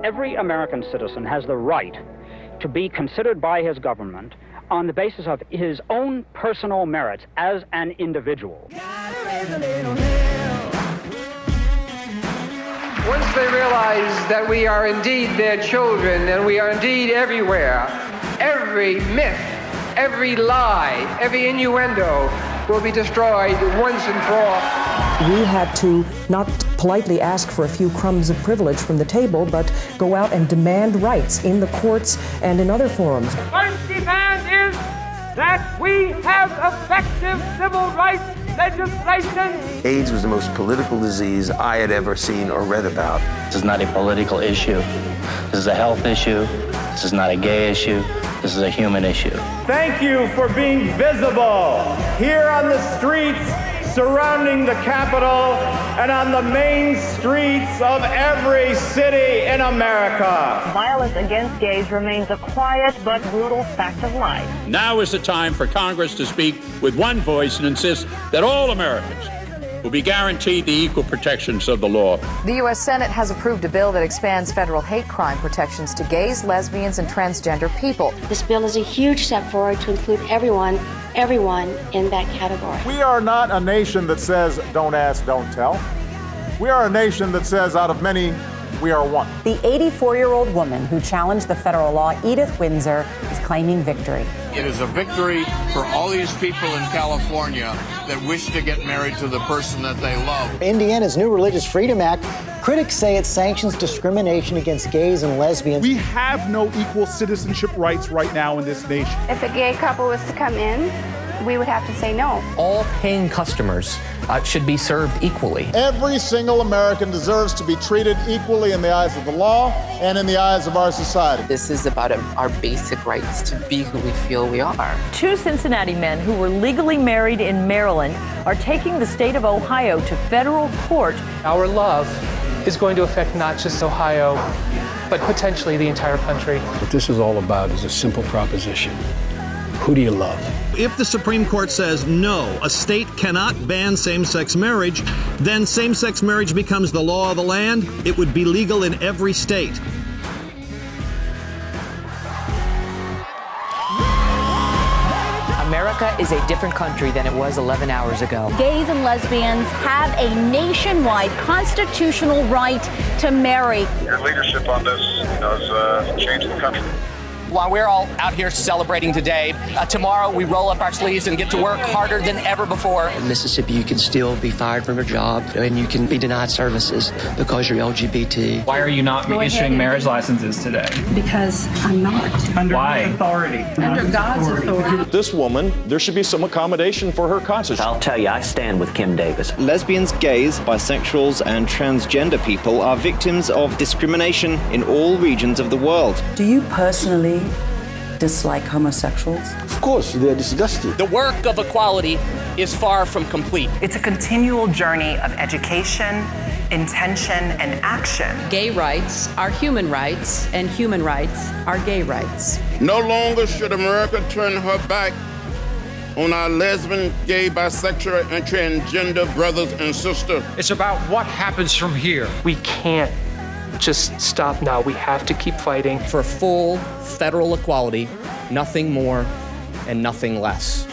every American citizen has the right to be considered by his government on the basis of his own personal merits as an individual. Once they realize that we are indeed their children and we are indeed everywhere, every myth, every lie, every innuendo will be destroyed once and for all. We had to not politely ask for a few crumbs of privilege from the table, but go out and demand rights in the courts and in other forums. First demand is that we have effective civil rights legislation. AIDS was the most political disease I had ever seen or read about. This is not a political issue. This is a health issue. This is not a gay issue. This is a human issue. Thank you for being visible here on the streets surrounding the Capitol and on the main streets of every city in America. Violence against gays remains a quiet but brutal fact of life. Now is the time for Congress to speak with one voice and insist that all Americans will be guaranteed the equal protections of the law. The U.S. Senate has approved a bill that expands federal hate crime protections to gays, lesbians, and transgender people. This bill is a huge step forward to include everyone in that category. We are not a nation that says, don't ask, don't tell. We are a nation that says, out of many, we are one. The 84-year-old woman who challenged the federal law, Edith Windsor, is claiming victory. It is a victory for all these people in California that wish to get married to the person that they love. Indiana's new Religious Freedom Act, critics say it sanctions discrimination against gays and lesbians. We have no equal citizenship rights right now in this nation. If a gay couple was to come in, we would have to say no. All paying customers should be served equally. Every single American deserves to be treated equally in the eyes of the law and in the eyes of our society. This is about our basic rights to be who we feel we are. Two Cincinnati men who were legally married in Maryland are taking the state of Ohio to federal court. Our love is going to affect not just Ohio, but potentially the entire country. What this is all about is a simple proposition. Who do you love? If the Supreme Court says no, a state cannot ban same-sex marriage, then same-sex marriage becomes the law of the land. It would be legal in every state. America is a different country than it was 11 hours ago. Gays and lesbians have a nationwide constitutional right to marry. Your leadership on this has changed the country. While we're all out here celebrating today, tomorrow we roll up our sleeves and get to work harder than ever before. In Mississippi, you can still be fired from your job and you can be denied services because you're LGBT. Why are you not issuing marriage licenses today? Because I'm not. Under Why? Authority. Under God's authority. This woman, there should be some accommodation for her conscience. I'll tell you, I stand with Kim Davis. Lesbians, gays, bisexuals, and transgender people are victims of discrimination in all regions of the world. Do you personally dislike homosexuals? Of course, they're disgusting. The work of equality is far from complete. It's a continual journey of education, intention, and action. Gay rights are human rights, and human rights are gay rights. No longer should America turn her back on our lesbian, gay, bisexual, and transgender brothers and sisters. It's about what happens from here. We can't just stop now. We have to keep fighting for full federal equality, nothing more and nothing less.